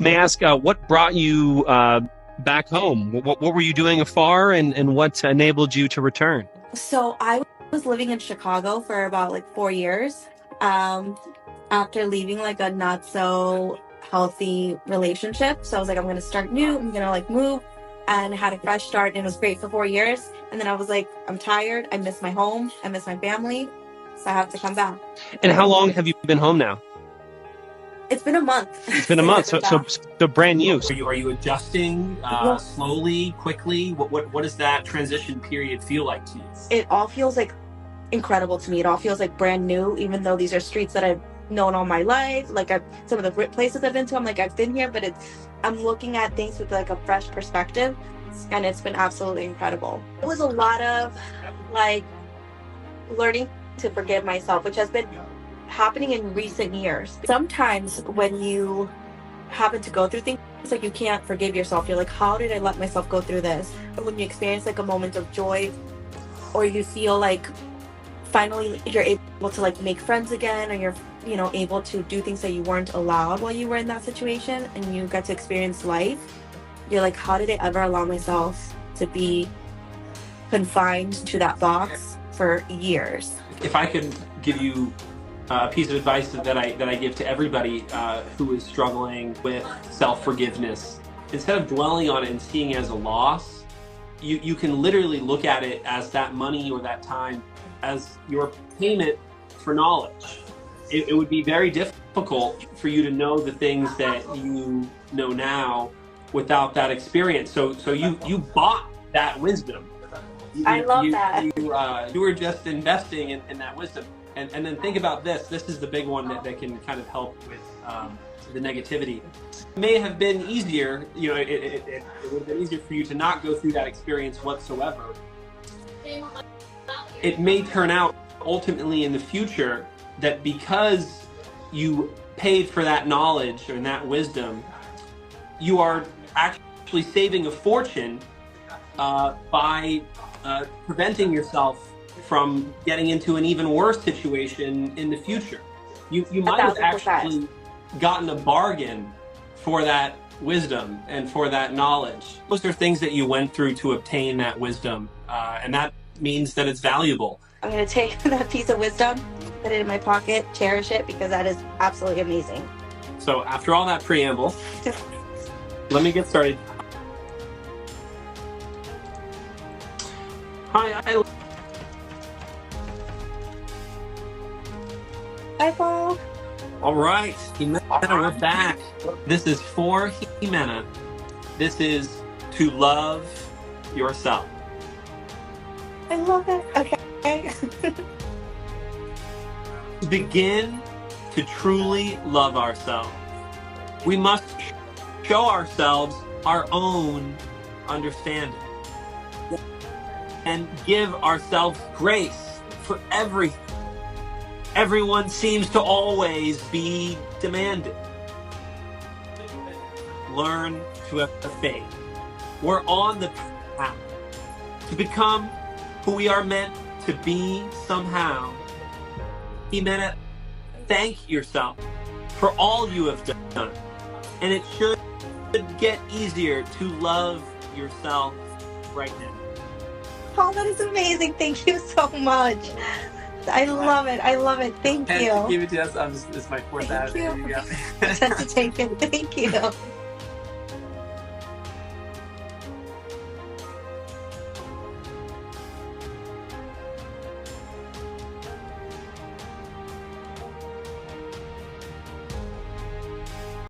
May I ask what brought you back home? What were you doing afar, and what enabled you to return? So I was living in Chicago for about like 4 years. After leaving like a not so healthy relationship. So I was like, I'm gonna start new, I'm gonna like move, and had a fresh start, and it was great for 4 years. And then I was like, I'm tired, I miss my home, I miss my family, so I have to come back. And how long have you been home now? It's been a month. It's been a month, so brand new. Are you adjusting slowly, quickly? What does that transition period feel like to you? It all feels like incredible to me. It all feels like brand new, even though these are streets that I've known all my life. Like some of the places I've been to, I'm like, I've been here, but I'm looking at things with like a fresh perspective, and it's been absolutely incredible. It was a lot of like learning to forgive myself, which has been happening in recent years. Sometimes when you happen to go through things, it's like you can't forgive yourself. You're like, how did I let myself go through this? But when you experience like a moment of joy, or you feel like finally you're able to like make friends again, or you're able to do things that you weren't allowed while you were in that situation, and you get to experience life, you're like, how did I ever allow myself to be confined to that box for years? If I could give you a piece of advice that I give to everybody who is struggling with self-forgiveness, instead of dwelling on it and seeing it as a loss, you can literally look at it as that money or that time as your payment for knowledge. It would be very difficult for you to know the things that you know now without that experience. So you bought that wisdom. I love that. You were just investing in that wisdom. And then think about this. This is the big one that can kind of help with the negativity. It may have been easier, it would have been easier for you to not go through that experience whatsoever. It may turn out ultimately in the future that because you paid for that knowledge or that wisdom, you are actually saving a fortune by preventing yourself from getting into an even worse situation in the future. You might have actually gotten a bargain for that wisdom and for that knowledge. Those are things that you went through to obtain that wisdom, and that means that it's valuable. I'm going to take that piece of wisdom, put it in my pocket, cherish it, because that is absolutely amazing. So after all that preamble, let me get started. Hi, Hi, Paul. All right, Jimena, we're back. This is for Jimena. This is to love yourself. I love it. Okay. To begin to truly love ourselves, we must show ourselves our own understanding and give ourselves grace for everything. Everyone seems to always be demanding. Learn to have faith. We're on the path to become who we are meant to be somehow. Jimena, thank yourself for all you have done. And it should get easier to love yourself right now. Paul, that is amazing. Thank you so much. I love it. I love it. Thank you. Give it to us. This is my fourth ad. Thank you. There you go. I had to take it. Thank you.